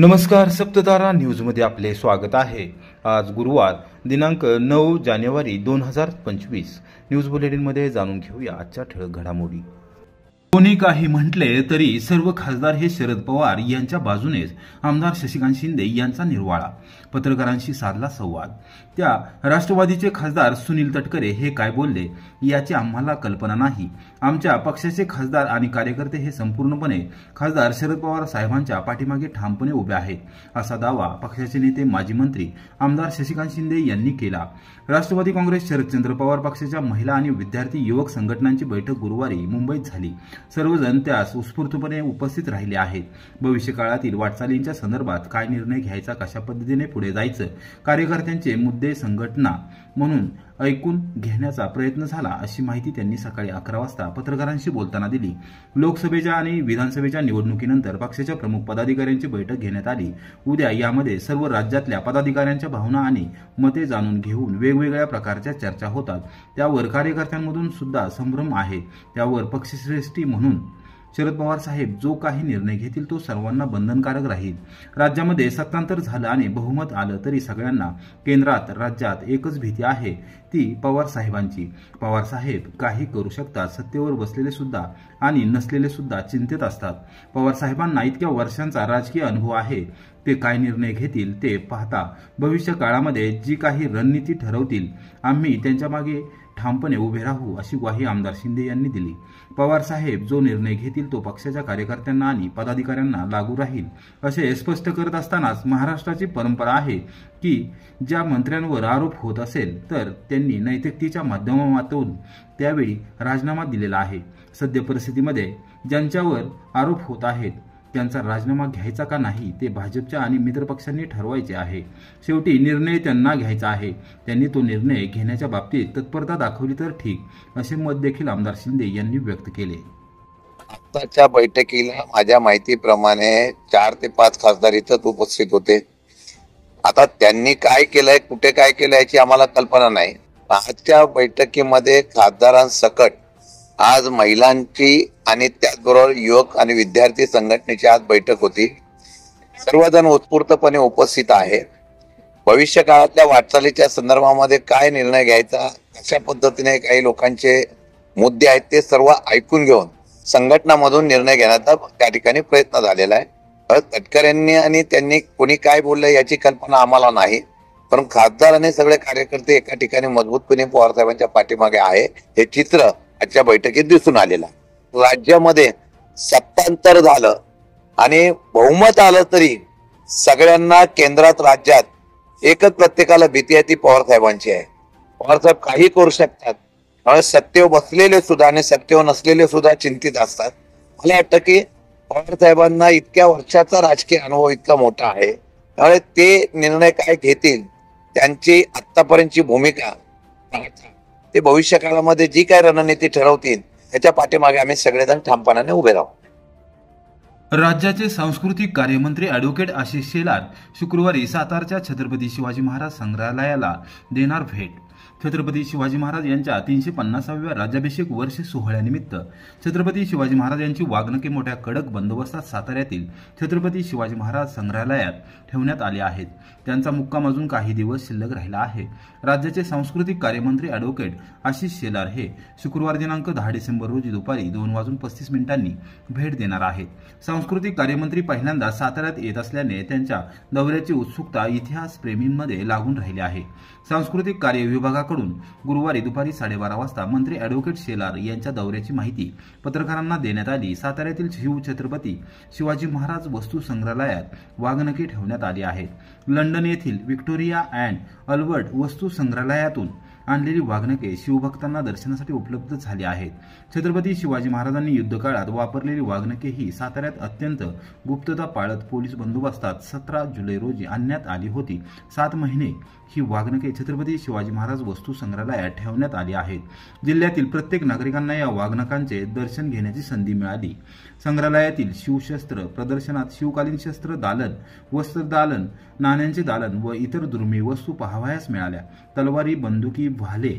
नमस्कार, सप्ततारा न्यूजमध्ये आपले स्वागत आहे। आज गुरुवार दिनांक 9 जानेवारी 2025 न्यूज बुलेटिनमध्ये जाणून घेऊया आजच्या ठळक घडामोडी। कोणी काही म्हटले तरी सर्व खासदार हे शरद पवार यांच्या बाजूनेच आमदार शशिकांत शिंदे यांचा निर्वाळा। पत्रकारांशी साधला संवाद। त्या राष्ट्रवादीचे खासदार सुनील तटकरे हे काय बोलले याची आम्हाला कल्पना नाही। आमच्या पक्षाचे खासदार आणि कार्यकर्ते हे संपूर्णपणे खासदार शरद पवार साहेबांच्या पाठीमागे ठामपणे उभे आहेत, असा दावा पक्षाचे नेते माजी मंत्री आमदार शशिकांत शिंदे यांनी केला। राष्ट्रवादी काँग्रेस शरदचंद्र पवार पक्षाच्या महिला आणि विद्यार्थी युवक संघटनांची बैठक गुरुवारी मुंबईत झाली। सर्वजण त्यास उत्स्फूर्तपणे उपस्थित राहिले आहेत। भविष्यकाळातील वाटचालींच्या संदर्भात काय निर्णय घ्यायचा, कशा पद्धतीने पुढे जायचं, कार्यकर्त्यांचे मुद्दे संघटना म्हणून ऐकून घेण्याचा प्रयत्न झाला, अशी माहिती त्यांनी सकाळी 11 वाजता पत्रकारांशी बोलताना दिली। लोकसभेच्या आणि विधानसभेच्या निवडणुकीनंतर पक्षाच्या प्रमुख पदाधिकाऱ्यांची बैठक घेण्यात आली। उद्या यामध्ये सर्व राज्यातल्या पदाधिकाऱ्यांच्या भावना आणि मते जाणून घेऊन वेगवेगळ्या प्रकारच्या चर्चा होतात। त्यावर कार्यकर्त्यांमधून सुद्धा संभ्रम आहे। त्यावर पक्षश्रेष्ठी म्हणून शरद पवार साहेब जो काही निर्णय घेतील तो सर्वांना बंधनकारक राहील। राज्यामध्ये सत्तांतर झालं आणि बहुमत आलं तरी सगळ्यांना केंद्रात राज्यात एकच भीती आहे, ती पवार साहेबांची। पवार साहेब काही करू शकतात, सत्तेवर बसलेले सुद्धा आणि नसलेले सुद्धा चिंतेत असतात। पवार साहेबांना इतक्या वर्षांचा राजकीय अनुभव आहे। ते काय निर्णय घेतील ते पाहता भविष्य काळामध्ये जी काही रणनीती ठरवतील आम्ही त्यांच्या मागे ठामपणे उभे राहू, अशी ग्वाही आमदार शिंदे यांनी दिली। पवार साहेब जो निर्णय घेतील तो पक्षाच्या कार्यकर्त्यांना आणि पदाधिकाऱ्यांना लागू राहील, असे स्पष्ट करत असतानाच महाराष्ट्राची परंपरा आहे की ज्या मंत्र्यांवर आरोप होत असेल तर त्यांनी नैतिकतेच्या माध्यमातून त्यावेळी राजीनामा दिलेला आहे। सद्य परिस्थितीमध्ये ज्यांच्यावर आरोप होत आहेत त्यांचा राजीनामा घ्यायचा का नाही ते भाजपच्या आणि मित्रपक्षांनी ठरवायचे आहे। शेवटी निर्णय त्यांना घ्यायचा आहे। त्यांनी तो निर्णय घेण्याच्या बाबतीत तत्परता दाखवली तर ठीक, असे मत देखील आमदार शिंदे यांनी व्यक्त केले। आताच्या बैठकीला माझ्या माहितीप्रमाणे 4 ते 5 खासदार इथंच उपस्थित होते। आता त्यांनी काय केलंय, कुठे काय केलंय याची आम्हाला कल्पना नाही। आजच्या बैठकीमध्ये खासदारांसकट आज महिलांची आणि त्याचबरोबर युवक आणि विद्यार्थी संघटनेची आज बैठक होती। सर्वजण उत्स्फूर्तपणे उपस्थित आहे। भविष्य काळातल्या वाटचालीच्या संदर्भामध्ये काय निर्णय घ्यायचा, कशा पद्धतीने काही लोकांचे मुद्दे आहेत ते सर्व ऐकून घेऊन संघटनामधून निर्णय घेण्याचा त्या ठिकाणी प्रयत्न झालेला आहे। तटकरेंनी आणि त्यांनी कोणी काय बोललं याची कल्पना आम्हाला नाही, पण खासदार आणि सगळे कार्यकर्ते एका ठिकाणी मजबूतपणे पवार साहेबांच्या पाठीमागे आहे हे चित्र आजच्या बैठकीत दिसून आलेलं आहे। राज्यामध्ये सत्तांतर झालं आणि बहुमत आलं तरी सगळ्यांना केंद्रात राज्यात एकच प्रत्येकाला भीती आहे, ती पवार साहेबांची आहे। पवार साहेब काही करू शकतात, त्यामुळे सत्तेवर बसलेले सुद्धा आणि सत्तेवर नसलेले सुद्धा चिंतित असतात। मला वाटतं की पवार साहेबांना इतक्या वर्षाचा राजकीय अनुभव इतका मोठा आहे, त्यामुळे ते निर्णय काय घेतील, त्यांची आतापर्यंतची भूमिका ते भविष्य काळामध्ये जी काय रणनीती ठरवतील त्याच्या पाठीमागे आम्ही सगळेजण ठामपणाने उभे राहू। राज्याचे सांस्कृतिक कार्यमंत्री ॲडव्होकेट आशिष शेलार शुक्रवारी सातारच्या छत्रपती शिवाजी महाराज संग्रहालयाला देणार भेट। छत्रपती शिवाजी महाराज यांच्या 350व्या राज्याभिषेक वर्ष सोहळ्यानिमित्त छत्रपती शिवाजी महाराज यांची वाघनखे मोठ्या कडक बंदोबस्तात साताऱ्यातील छत्रपती शिवाजी महाराज संग्रहालयात ठेवण्यात आले आहेत। त्यांचा मुक्काम अजून काही दिवस शिल्लक राहिला आहे। राज्याचे सांस्कृतिक कार्यमंत्री ॲडव्होकेट आशिष शेलार हे शुक्रवार दिनांक 10 डिसेंबर रोजी दुपारी 2:35 भेट देणार आहेत। सांस्कृतिक कार्यमंत्री पहिल्यांदा साताऱ्यात येत असल्याने त्यांच्या दौऱ्याची उत्सुकता इतिहास प्रेमींमध्ये लागून राहिली आहे। सांस्कृतिक कार्य विभागाकडून गुरुवारी दुपारी 12:30 वाजता मंत्री ॲडव्होकेट शेलार यांच्या दौऱ्याची माहिती पत्रकारांना देण्यात आली। साताऱ्यातील छत्रपती शिवाजी महाराज वस्तू संग्रहालयात वाघनखे ठेवण्यात आली आहेत। लंडन येथील व्हिक्टोरिया अँड अल्बर्ट वस्तू संग्रहालयातून आणलेली वाघनखे शिवभक्तांना दर्शनासाठी उपलब्ध झाली आहेत। छत्रपती शिवाजी महाराजांनी युद्धकाळात वापरलेली वाघनखे ही साताऱ्यात अत्यंत गुप्तता पाळत पोलीस बंदोबस्तात 17 जुलै रोजी आणण्यात आली होती। 7 महिने ही वाघनखे छत्रपती शिवाजी महाराज वस्तू संग्रहालयात ठेवण्यात आली आहेत। जिल्ह्यातील प्रत्येक नागरिकांना या वाघनखांचे दर्शन घेण्याची संधी मिळाली। संग्रहालयातील शिवशस्त्र प्रदर्शनात शिवकालीन शस्त्र दालन, वस्त्र दालन, नाण्यांचे दालन व इतर दुर्मिळ वस्तू पाहावयास मिळाल्या। तलवारी, बंदुकी, भाले,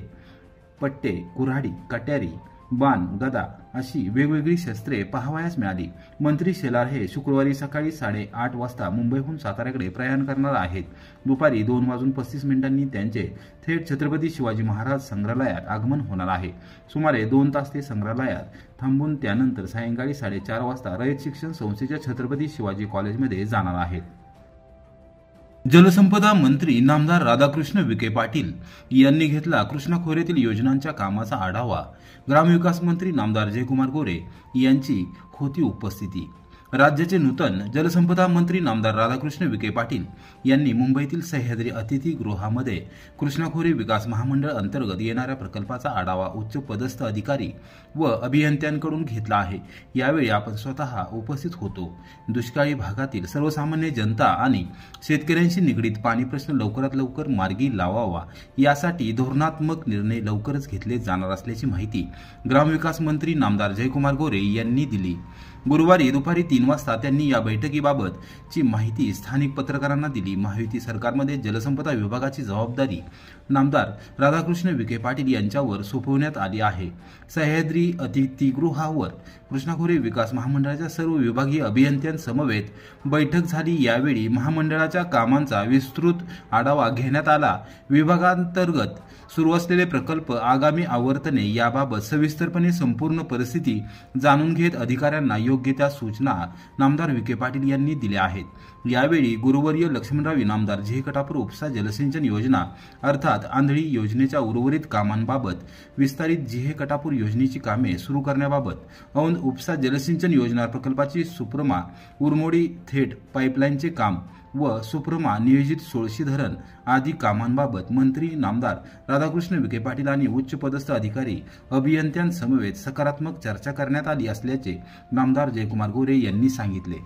पट्टे, कुऱ्हाडी, कट्यारी, बाण, गदा अशी वेगवेगळी शस्त्रे पाहावयास मिळाली. मंत्री शेलार हे शुक्रवारी सकाळी 8:30 वाजता मुंबईहून साताऱ्याकडे प्रयाण करणार आहेत. दुपारी 2:35 त्यांचे थेट छत्रपती शिवाजी महाराज संग्रहालयात आगमन होणार आहे. सुमारे 2 तास ते संग्रहालयात थांबून त्यानंतर सायंकाळी 4:30 वाजता रयत शिक्षण संस्थेच्या छत्रपती शिवाजी कॉलेजमध्ये जाणार आहेत. जलसंपदा मंत्री नामदार राधाकृष्ण विखे पाटील यांनी घेतला कृष्णा खोऱ्यातील योजनांच्या कामाचा आढावा. ग्रामविकास मंत्री नामदार जयकुमार गोरे यांची होती उपस्थिती. राज्याचे नूतन जलसंपदा मंत्री नामदार राधाकृष्ण विखे पाटील यांनी मुंबईतील सह्याद्री अतिथीगृहामध्ये कृष्णा खोरे विकास महामंडळ अंतर्गत येणाऱ्या प्रकल्पाचा आढावा उच्च पदस्थ अधिकारी व अभियंत्यांकडून घेतला आहे. यावेळी आपण स्वतः उपस्थित होतो. दुष्काळी भागातील सर्वसामान्य जनता आणि शेतकऱ्यांशी निगडीत पाणी प्रश्न लवकरात लवकर मार्गी लावावा यासाठी धोरणात्मक निर्णय लवकरच घेतले जाणार असल्याची माहिती ग्रामविकास मंत्री नामदार जयकुमार गोरे यांनी दिली. गुरुवारी दुपारी 3 वाजता त्यांनी या बैठकीबाबतची माहिती स्थानिक पत्रकारांना दिली. महायुती सरकारमध्ये जलसंपदा विभागाची जबाबदारी नामदार राधाकृष्ण विखे पाटील यांच्यावर सोपवण्यात आली आहे. सह्याद्री अतिथीगृहावर कृष्णा खोरे विकास महामंडळाच्या सर्व विभागीय अभियंत्यांसमवेत बैठक झाली. यावेळी महामंडळाच्या कामांचा विस्तृत आढावा घेण्यात आला. विभागांतर्गत सुरू असलेले प्रकल्प, आगामी आवर्तने याबाबत सविस्तरपणे संपूर्ण परिस्थिती जाणून घेत अधिकाऱ्यांना योग्य त्या सूचना नामदार विखे पाटील यांनी दिल्या आहेत. यावेळी गुरुवर्य लक्ष्मणराव इनामदार झेकटापूर उपसा जलसिंचन योजना अर्थात आंधळी योजनेच्या उर्वरित कामांबाबत, विस्तारित झेकटापूर योजनेची कामे सुरू करण्याबाबत, औंध उपसा जलसिंचन योजना प्रकल्पाची सुप्रमा उरमोडी थेट पाईपलाईनचे काम व सुप्रमा नियोजित सोळशी धरण आदी कामांबाबत मंत्री नामदार राधाकृष्ण विखे पाटील आणि उच्च पदस्थ अधिकारी अभियंत्यांसमवेत सकारात्मक चर्चा करण्यात आली असल्याचे नामदार जयकुमार गोरे यांनी सांगितले.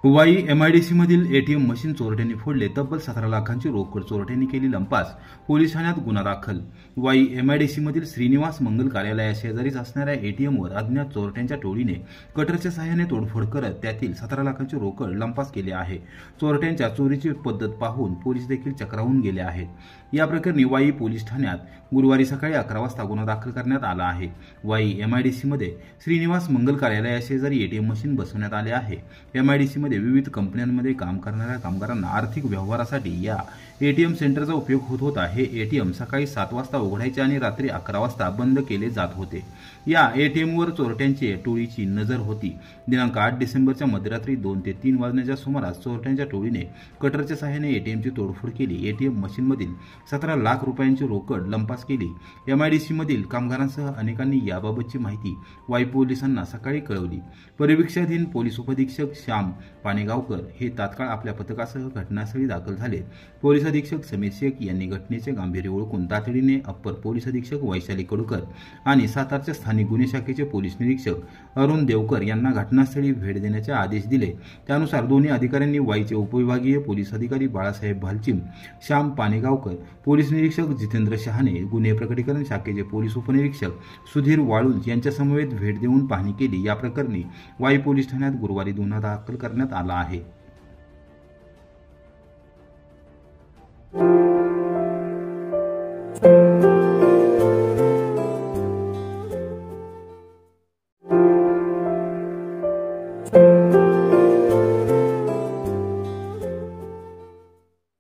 वाई MIDC मधील ATM मशीन चोरट्यांनी फोडले. तब्बल 17 लाखांची रोकड चोरट्यांनी केली लंपास. पोलीस ठाण्यात गुन्हा दाखल. वाई MIDC मधील श्रीनिवास मंगल कार्यालयाशेजारीच असणाऱ्या ATMवर अज्ञात चोरट्यांच्या टोळीने कटरच्या सहाय्याने तोडफोड करत त्यातील 17 लाखांची रोकड लंपास केली आहे. चोरट्यांच्या चोरीची पद्धत पाहून पोलीस देखील चक्रावून गेले आहेत. या प्रकरणी वाई पोलीस ठाण्यात गुरुवारी सकाळी 11 वाजता गुन्हा दाखल करण्यात आला आहे. वाई MIDC मध्ये श्रीनिवास मंगल कार्यालयाशेजारी ATM मशीन बसवण्यात आले आहे. MIDC मध्ये विविध कंपन्यांमध्ये काम करणाऱ्या कामगारांना आर्थिक व्यवहारासाठी या ATM सेंटरचा उपयोग होत होता. हे ATM सकाळी 7 वाजता उघडायचे आणि रात्री 11 वाजता बंद केले जात होते. या ATMवर चोरट्यांची टोळीची नजर होती. दिनांक 8 डिसेंबरच्या मध्यरात्री 2 ते 3 वाजण्याच्या सुमारास चोरट्यांच्या टोळीने कटरच्या सहाय्याने ATMची तोडफोड केली. ATM मशीनमधील 17 लाख रुपयांची रोकड लंपास केली. MIDC मधील कामगारांसह अनेकांनी याबाबतची माहिती वाई पोलिसांना सकाळी कळवली. परिवीक्षाधीन पोलीस उपअधीक्षक श्याम पाणेगावकर हे तात्काळ आपल्या पथकासह घटनास्थळी दाखल झाले. पोलीस अधीक्षक समीर शेख यांनी घटनेचे गांभीर्य ओळखून तातडीने अप्पर पोलीस अधीक्षक वैशाली कडूकर आणि सातारच्या स्थानिक गुन्हे शाखेचे पोलीस निरीक्षक अरुण देवकर यांना घटनास्थळी भेट देण्याचे आदेश दिले. त्यानुसार दोन्ही अधिकाऱ्यांनी वाईचे उपविभागीय पोलीस अधिकारी बाळासाहेब भालचिम, श्याम पाणेगावकर, पोलीस निरीक्षक जितेंद्र शहाणे, गुन्हे प्रकटीकरण शाखेचे पोलीस उपनिरीक्षक सुधीर वाळुंज यांच्या समवेत भेट देऊन पाहणी केली. या प्रकरणी वाई पोलीस ठाण्यात गुरुवारी गुन्हा दाखल करण्यात आला आहे.